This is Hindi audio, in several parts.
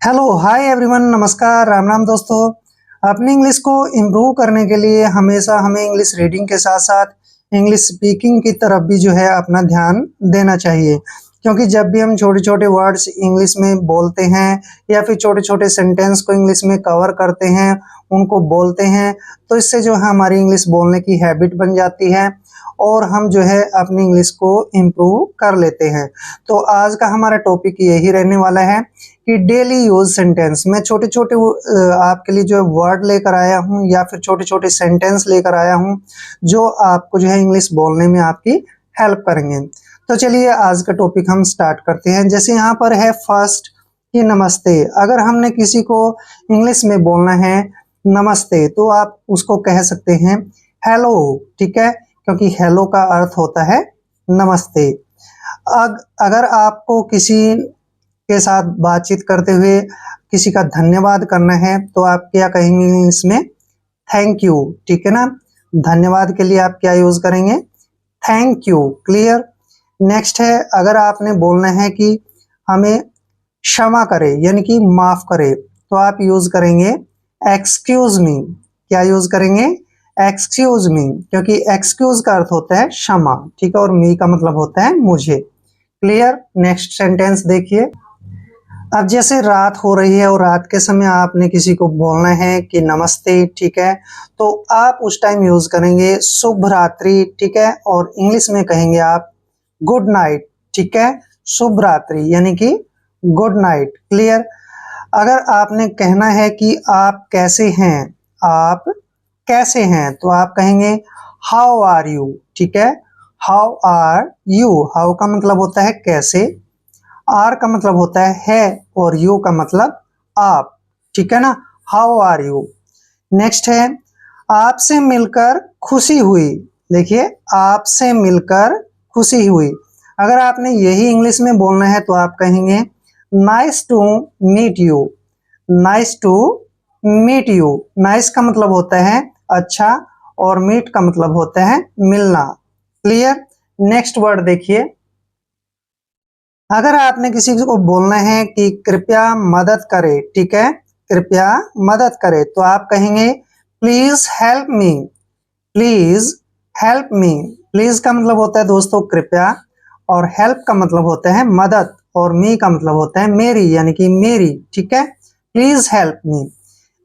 हेलो हाय एवरीवन, नमस्कार, राम राम दोस्तों। अपनी इंग्लिश को इम्प्रूव करने के लिए हमेशा हमें इंग्लिश रीडिंग के साथ साथ इंग्लिश स्पीकिंग की तरफ भी जो है अपना ध्यान देना चाहिए, क्योंकि जब भी हम छोटे छोटे वर्ड्स इंग्लिश में बोलते हैं या फिर छोटे छोटे सेंटेंस को इंग्लिश में कवर करते हैं, उनको बोलते हैं, तो इससे जो है हमारी इंग्लिश बोलने की हैबिट बन जाती है और हम जो है अपनी इंग्लिश को इम्प्रूव कर लेते हैं। तो आज का हमारा टॉपिक यही रहने वाला है कि डेली यूज सेंटेंस। मैं छोटे छोटे आपके लिए जो वर्ड लेकर आया हूँ या फिर छोटे छोटे सेंटेंस लेकर आया हूँ जो आपको जो है इंग्लिश बोलने में आपकी हेल्प करेंगे। तो चलिए आज का टॉपिक हम स्टार्ट करते हैं। जैसे यहाँ पर है फर्स्ट कि नमस्ते। अगर हमने किसी को इंग्लिश में बोलना है नमस्ते, तो आप उसको कह सकते हैं हेलो, ठीक है, क्योंकि हेलो का अर्थ होता है नमस्ते। अगर आपको किसी के साथ बातचीत करते हुए किसी का धन्यवाद करना है तो आप क्या कहेंगे इंग्लिश में? थैंक यू, ठीक है ना। धन्यवाद के लिए आप क्या यूज करेंगे? Thank you. क्लियर। नेक्स्ट है, अगर आपने बोलना है कि हमें क्षमा करे यानी कि माफ करे, तो आप यूज करेंगे एक्सक्यूज मी। क्या यूज करेंगे? एक्सक्यूज मी, क्योंकि एक्सक्यूज का अर्थ होता है क्षमा, ठीक है, और मी का मतलब होता है मुझे। क्लियर। नेक्स्ट सेंटेंस देखिए। अब जैसे रात हो रही है और रात के समय आपने किसी को बोलना है कि नमस्ते, ठीक है, तो आप उस टाइम यूज करेंगे शुभ रात्रि, ठीक है, और इंग्लिश में कहेंगे आप गुड नाइट, ठीक है। शुभ रात्रि यानी कि गुड नाइट। क्लियर। अगर आपने कहना है कि आप कैसे हैं, आप कैसे हैं, तो आप कहेंगे हाउ आर यू, ठीक है। हाउ आर यू, हाउ का मतलब होता है कैसे, आर का मतलब होता है और यू का मतलब आप, ठीक है ना। How are you. नेक्स्ट है, आपसे मिलकर खुशी हुई। देखिए, आपसे मिलकर खुशी हुई। अगर आपने यही इंग्लिश में बोलना है तो आप कहेंगे nice to meet you. Nice to meet you. Nice का मतलब होता है अच्छा और मीट का मतलब होता है मिलना। क्लियर। नेक्स्ट वर्ड देखिए। अगर आपने किसी को बोलना है कि कृपया मदद करे, ठीक है, कृपया मदद करे, तो आप कहेंगे please help me. Please help me. Please का मतलब होता है दोस्तों कृपया, और हेल्प का मतलब होता है मदद, और मी का मतलब होता है मेरी यानी कि मेरी, ठीक है। Please help me.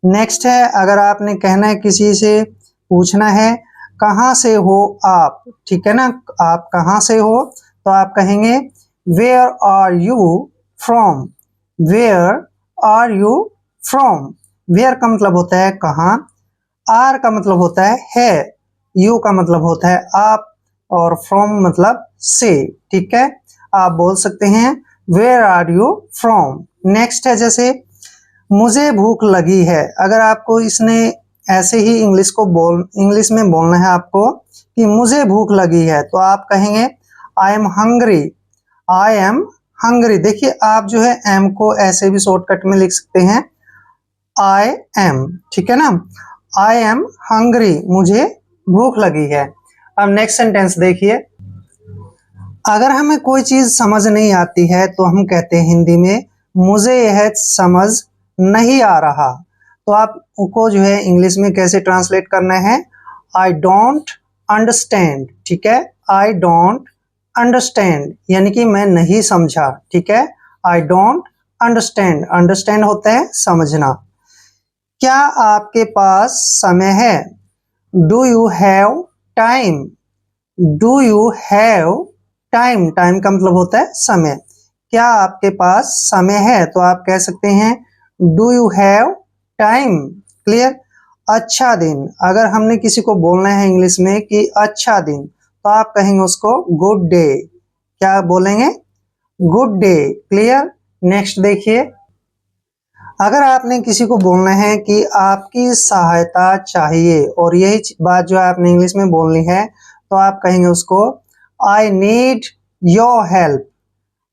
नेक्स्ट है, अगर आपने कहना है किसी से पूछना है कहाँ से हो आप, ठीक है ना, आप कहाँ से हो, तो आप कहेंगे where are you from. Where are you from. Where का मतलब होता है कहाँ, आर का मतलब होता है, यू का मतलब होता है आप, और फ्रॉम मतलब से, ठीक है। आप बोल सकते हैं where are you from. Next है, जैसे मुझे भूख लगी है। अगर आपको इसने ऐसे ही इंग्लिश में बोलना है आपको कि मुझे भूख लगी है, तो आप कहेंगे I am hungry. I am hungry. देखिए, आप जो है एम को ऐसे भी शॉर्टकट में लिख सकते हैं आई एम, ठीक है ना। आई एम हंग्री, मुझे भूख लगी है। अब नेक्स्ट सेंटेंस देखिए। अगर हमें कोई चीज समझ नहीं आती है तो हम कहते हैं हिंदी में मुझे यह समझ नहीं आ रहा। तो आपको जो है इंग्लिश में कैसे ट्रांसलेट करना है? आई डोंट अंडरस्टैंड, ठीक है। आई डोंट अंडरस्टैंड यानी कि मैं नहीं समझा, ठीक है। I don't understand. अंडरस्टैंड होता है समझना। क्या आपके पास समय है? Do you have time. Do you have time. Time का मतलब होता है समय। क्या आपके पास समय है, तो आप कह सकते हैं do you have time. Clear. अच्छा दिन। अगर हमने किसी को बोलना है इंग्लिश में कि अच्छा दिन, तो आप कहेंगे उसको गुड डे। क्या बोलेंगे? Good day. क्लियर। नेक्स्ट देखिए। अगर आपने किसी को बोलना है कि आपकी सहायता चाहिए, और यही बात जो आपने इंग्लिश में बोलनी है, तो आप कहेंगे उसको I need your help.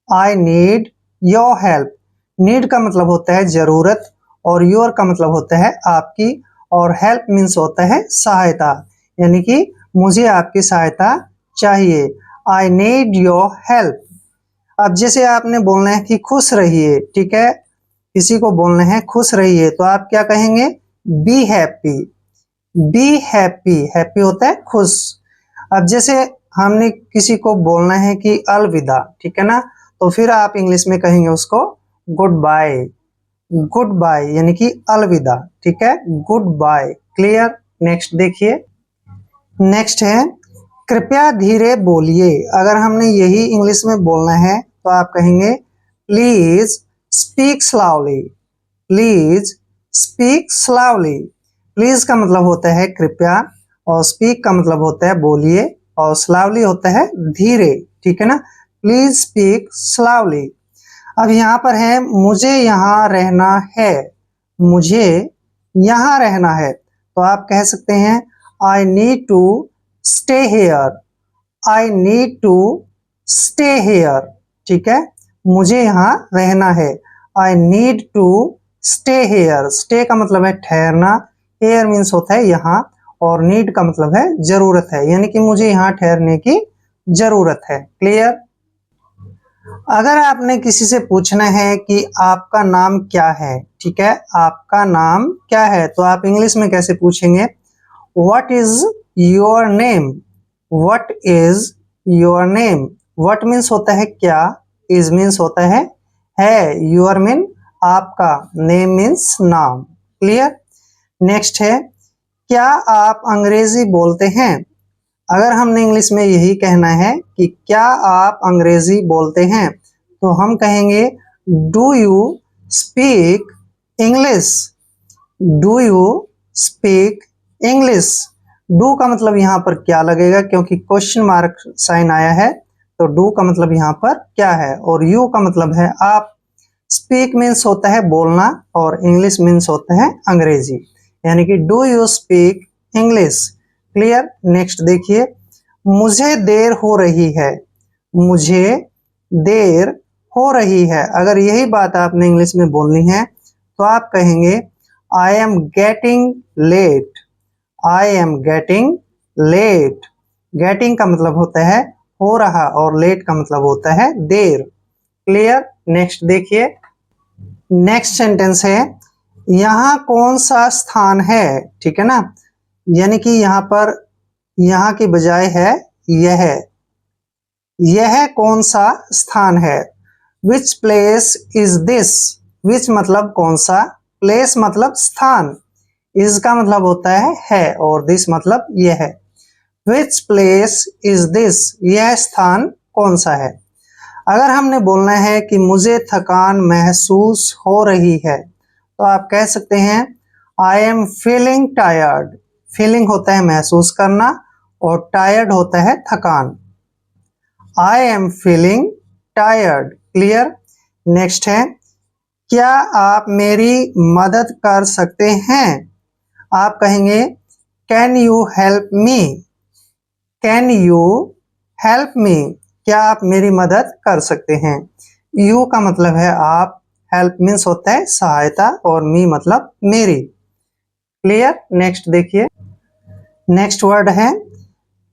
I need your help. Need का मतलब होता है जरूरत, और योर का मतलब होता है आपकी, और हेल्प मीन्स होता है सहायता, यानी कि मुझे आपकी सहायता चाहिए। I need your help. अब जैसे आपने बोलना है कि खुश रहिए, ठीक है, किसी को बोलना है खुश रहिए, तो आप क्या कहेंगे? Be happy. Be happy, happy होता है खुश। अब जैसे हमने किसी को बोलना है कि अलविदा, ठीक है ना, तो फिर आप इंग्लिश में कहेंगे उसको गुड बाय। गुड बाय यानी कि अलविदा, ठीक है, गुड बाय। क्लियर? नेक्स्ट देखिए, नेक्स्ट है कृपया धीरे बोलिए। अगर हमने यही इंग्लिश में बोलना है तो आप कहेंगे please speak slowly. Please speak slowly. Please का मतलब होता है कृपया, और स्पीक का मतलब होता है बोलिए, और स्लाउली होता है धीरे, ठीक है ना। Please speak slowly. अब यहाँ पर है मुझे यहाँ रहना है। मुझे यहाँ रहना है, तो आप कह सकते हैं I need to stay here. I need to stay here, ठीक है, मुझे यहाँ रहना है। I need to stay here. Stay का मतलब है ठहरना, हेयर मीन्स होता है यहाँ, और नीड का मतलब है जरूरत है, यानी कि मुझे यहाँ ठहरने की जरूरत है। क्लियर? अगर आपने किसी से पूछना है कि आपका नाम क्या है, ठीक है, आपका नाम क्या है, तो आप इंग्लिश में कैसे पूछेंगे? What is your name. What is your name. What means होता है क्या, इज मीन्स होता है, योर मीन आपका, नेम मीन्स नाम। क्लियर? नेक्स्ट है क्या आप अंग्रेजी बोलते हैं। अगर हमने इंग्लिश में यही कहना है कि क्या आप अंग्रेजी बोलते हैं, तो हम कहेंगे do you speak English. Do you speak English. Do का मतलब यहाँ पर क्या लगेगा, क्योंकि क्वेश्चन मार्क साइन आया है, तो डू का मतलब यहाँ पर क्या है, और यू का मतलब है आप। स्पीक मीन्स होता है बोलना, और इंग्लिश मीन्स होता है अंग्रेजी, यानी कि do you speak English. Clear? Next देखिए, मुझे देर हो रही है। मुझे देर हो रही है। अगर यही बात आपने इंग्लिश में बोलनी है तो आप कहेंगे I am getting late. I am getting late. Getting का मतलब होता है हो रहा, और लेट का मतलब होता है देर। क्लियर? नेक्स्ट देखिए, नेक्स्ट सेंटेंस है यहाँ कौन सा स्थान है, ठीक है ना, यानी कि यहाँ पर यहाँ की बजाय है यह। यह कौन सा स्थान है। Which place is this. Which मतलब कौन सा, प्लेस मतलब स्थान, इज का मतलब होता है, और दिस मतलब यह है। विच प्लेस इज दिस, यह स्थान कौन सा है। अगर हमने बोलना है कि मुझे थकान महसूस हो रही है, तो आप कह सकते हैं I am feeling tired. Feeling होता है महसूस करना, और टायर्ड होता है थकान। I am feeling tired. Clear? Next है क्या आप मेरी मदद कर सकते हैं। आप कहेंगे can you help me. Can you help me, क्या आप मेरी मदद कर सकते हैं। यू का मतलब है आप, हेल्प मीन्स होता है सहायता, और मी मतलब मेरी। क्लियर? नेक्स्ट देखिए, नेक्स्ट वर्ड है,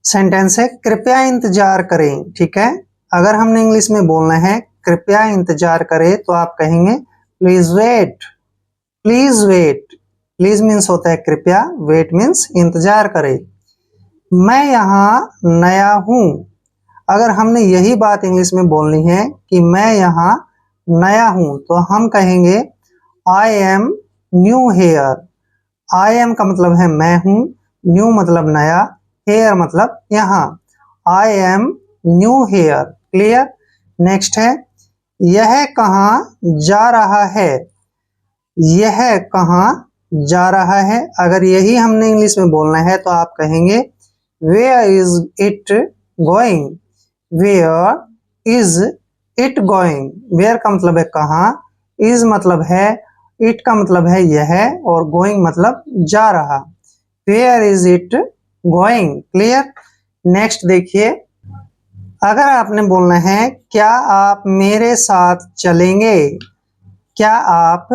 सेंटेंस है कृपया इंतजार करें, ठीक है। अगर हमने इंग्लिश में बोलना है कृपया इंतजार करें, तो आप कहेंगे please wait. Please wait. Please means होता है कृपया, वेट मीन्स इंतजार करें। मैं यहाँ नया हूँ। अगर हमने यही बात इंग्लिश में बोलनी है कि मैं यहाँ नया हूँ, तो हम कहेंगे I am new here. I am का मतलब है मैं हूँ, न्यू मतलब नया, हेयर मतलब यहाँ। I am new here. Clear? Next है यह कहाँ जा रहा है। यह कहाँ जा रहा है। अगर यही हमने इंग्लिश में बोलना है तो आप कहेंगे where is it going. Where is it going. Where का मतलब है कहाँ, इज मतलब है, इट का मतलब है यह, और गोइंग मतलब जा रहा। Where is it going. Clear? Next देखिए, अगर आपने बोलना है क्या आप मेरे साथ चलेंगे। क्या आप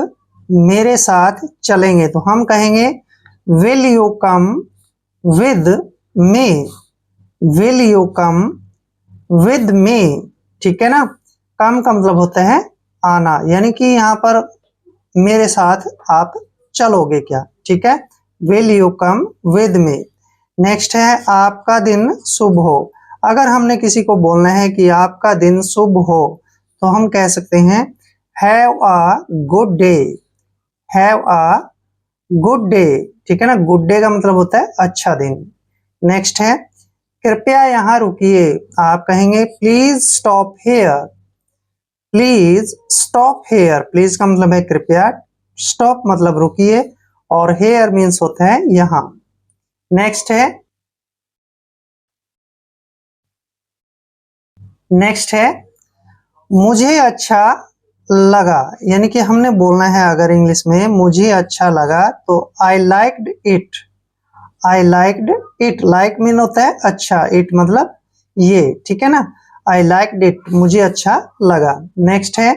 मेरे साथ चलेंगे, तो हम कहेंगे will you come with me. Will you come with me, ठीक है ना। कम का मतलब होता है आना, यानी कि यहाँ पर मेरे साथ आप चलोगे क्या, ठीक है। Will you come with me. Next है आपका दिन शुभ हो। अगर हमने किसी को बोलना है कि आपका दिन शुभ हो तो हम कह सकते हैं have a good day, have a good day, ठीक है ना। गुड डे का मतलब होता है अच्छा दिन। नेक्स्ट है कृपया यहाँ रुकिए। आप कहेंगे please stop hair, please stop hair. Please का मतलब है कृपया, स्टॉप मतलब रुकिए, और हेयर मीन्स होता है यहाँ। नेक्स्ट है मुझे अच्छा लगा, यानी कि हमने बोलना है अगर इंग्लिश में मुझे अच्छा लगा तो I liked it, I liked it. Like mean होता है अच्छा, इट मतलब ये, ठीक है ना। आई लाइक्ड इट, मुझे अच्छा लगा। नेक्स्ट है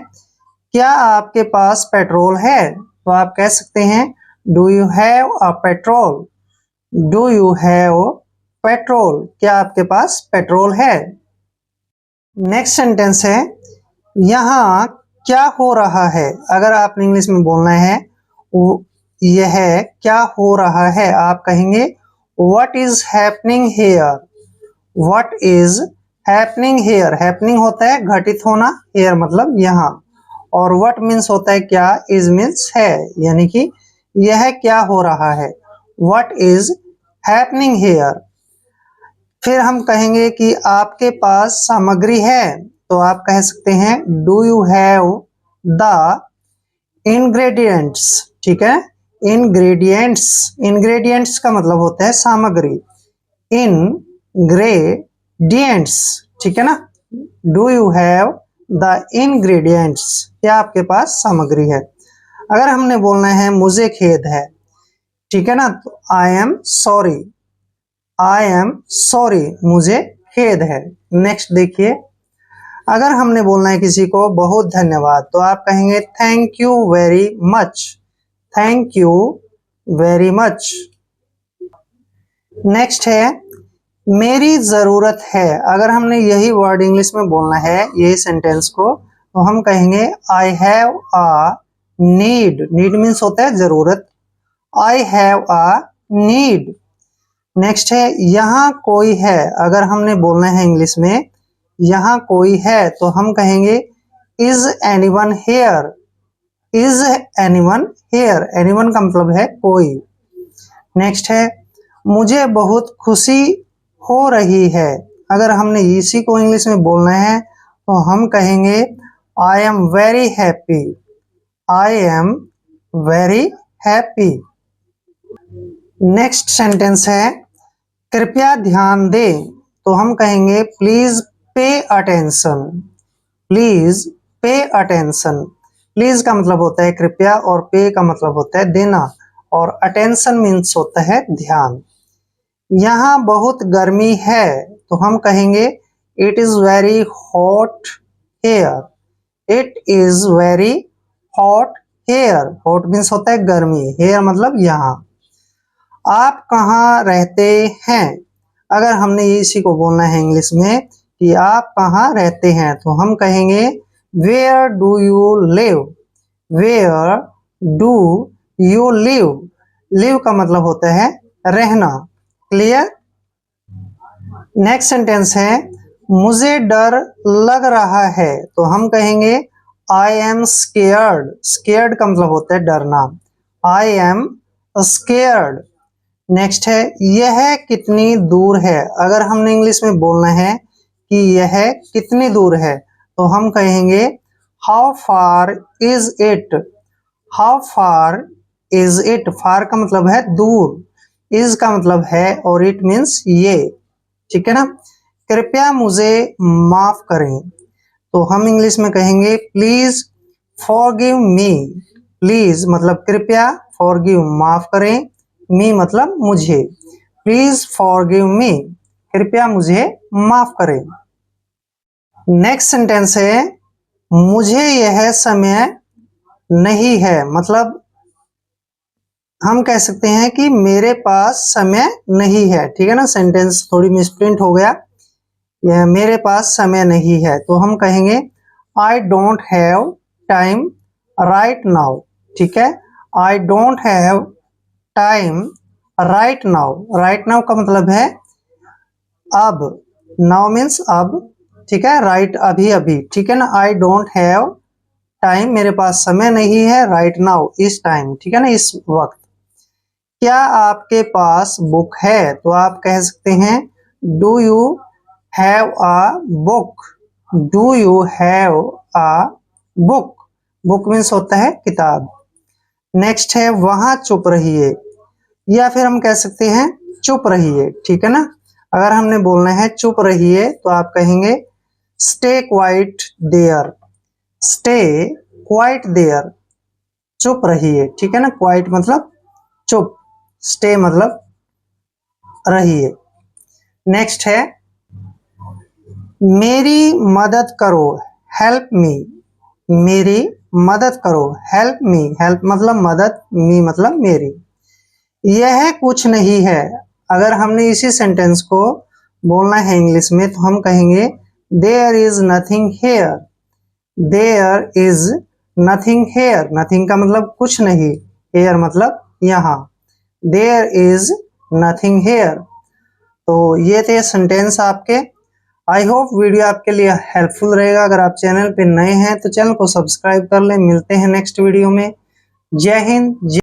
क्या आपके पास पेट्रोल है, तो आप कह सकते हैं do you have a petrol, do you have petrol, क्या आपके पास पेट्रोल है। नेक्स्ट सेंटेंस है यहाँ क्या हो रहा है। अगर आपने इंग्लिश में बोलना है यह क्या हो रहा है, आप कहेंगे what is happening here, what is happening here. Happening होता है घटित होना, हेयर मतलब यहाँ, और व्हाट मीन्स होता है क्या, इज मीन्स है, यानी कि यह क्या हो रहा है, व्हाट इज हैपनिंग हेयर। फिर हम कहेंगे कि आपके पास सामग्री है, तो आप कह सकते हैं do you have the ingredients, ठीक है। इंग्रेडिएंट्स, इंग्रेडिएंट्स का मतलब होता है सामग्री, इंग्रेडिएंट्स, ठीक है ना। Do you have the ingredients, क्या आपके पास सामग्री है। अगर हमने बोलना है मुझे खेद है, ठीक है ना, तो I am sorry, I am sorry, मुझे खेद है। नेक्स्ट देखिए, अगर हमने बोलना है किसी को बहुत धन्यवाद तो आप कहेंगे thank you very much, thank you very much. Next है मेरी जरूरत है। अगर हमने यही वर्ड इंग्लिश में बोलना है यही सेंटेंस को, तो हम कहेंगे I have a need, need means होता है जरूरत, I have a need. Next है यहाँ कोई है। अगर हमने बोलना है इंग्लिश में यहाँ कोई है तो हम कहेंगे is anyone here, is anyone here. Anyone का मतलब है कोई। नेक्स्ट है मुझे बहुत खुशी हो रही है। अगर हमने इसी को इंग्लिश में बोलना है तो हम कहेंगे I am very happy, I am very happy. Next sentence है कृपया ध्यान दें, तो हम कहेंगे please pay attention, please pay attention. Please का मतलब होता है कृपया और पे का मतलब होता है देना, और अटेंशन मीन्स होता है ध्यान। यहाँ बहुत गर्मी है तो हम कहेंगे it is very hot here, it is very hot here. Hot means होता है गर्मी, हेयर मतलब यहाँ। आप कहाँ रहते हैं। अगर हमने इसी को बोलना है इंग्लिश में कि आप कहाँ रहते हैं तो हम कहेंगे where do you live, where do you live. Live का मतलब होता है रहना, क्लियर। नेक्स्ट सेंटेंस है मुझे डर लग रहा है, तो हम कहेंगे आई एम स्केयर्ड। स्केयर्ड का मतलब होता है डरना, आई एम स्केयर्ड। नेक्स्ट है यह कितनी दूर है। अगर हमने इंग्लिश में बोलना है कि यह कितनी दूर है तो हम कहेंगे how far is it, how far is it. Far का मतलब है दूर, इज का मतलब है और इट मीन्स ये, ठीक है ना। कृपया मुझे माफ करें, तो हम इंग्लिश में कहेंगे प्लीज फॉरगिव मी। प्लीज मतलब कृपया, फॉरगिव माफ करें, मी मतलब मुझे। प्लीज फॉरगिव मी, कृपया मुझे माफ करें। नेक्स्ट सेंटेंस है मुझे यह समय नहीं है, मतलब हम कह सकते हैं कि मेरे पास समय नहीं है, ठीक है ना। सेंटेंस थोड़ी मिसप्रिंट हो गया, यह मेरे पास समय नहीं है तो हम कहेंगे I don't have time right now, ठीक है। I don't have time right now. Right now का मतलब है अब, नाउ मीन्स अब, ठीक है। राइट अभी अभी, ठीक है ना। आई डोंट हैव टाइम, मेरे पास समय नहीं है, राइट नाउ इस टाइम, ठीक है ना, इस वक्त। क्या आपके पास बुक है? तो आप कह सकते हैं do you have a book. Do you have a book. Book means होता है किताब। नेक्स्ट है वहां चुप रहिए, या फिर हम कह सकते हैं चुप रहिए, ठीक है ना। अगर हमने बोलना है चुप रहिए तो आप कहेंगे stay quiet there. Stay quiet there, चुप रहिए, ठीक है ना। क्वाइट मतलब चुप, स्टे मतलब रहिए। नेक्स्ट है मेरी मदद करो, हेल्प मी। मेरी मदद करो, हेल्प मी। हेल्प मतलब मदद, मी मतलब मेरी। यह कुछ नहीं है। अगर हमने इसी सेंटेंस को बोलना है इंग्लिश में तो हम कहेंगे there is nothing here. There is nothing here. Nothing का मतलब कुछ नहीं, हेयर मतलब यहाँ। There is nothing here. तो ये थे सेंटेंस आपके। आई होप वीडियो आपके लिए हेल्पफुल रहेगा। अगर आप चैनल पे नए हैं तो चैनल को सब्सक्राइब कर लें। मिलते हैं नेक्स्ट वीडियो में। जय हिंद।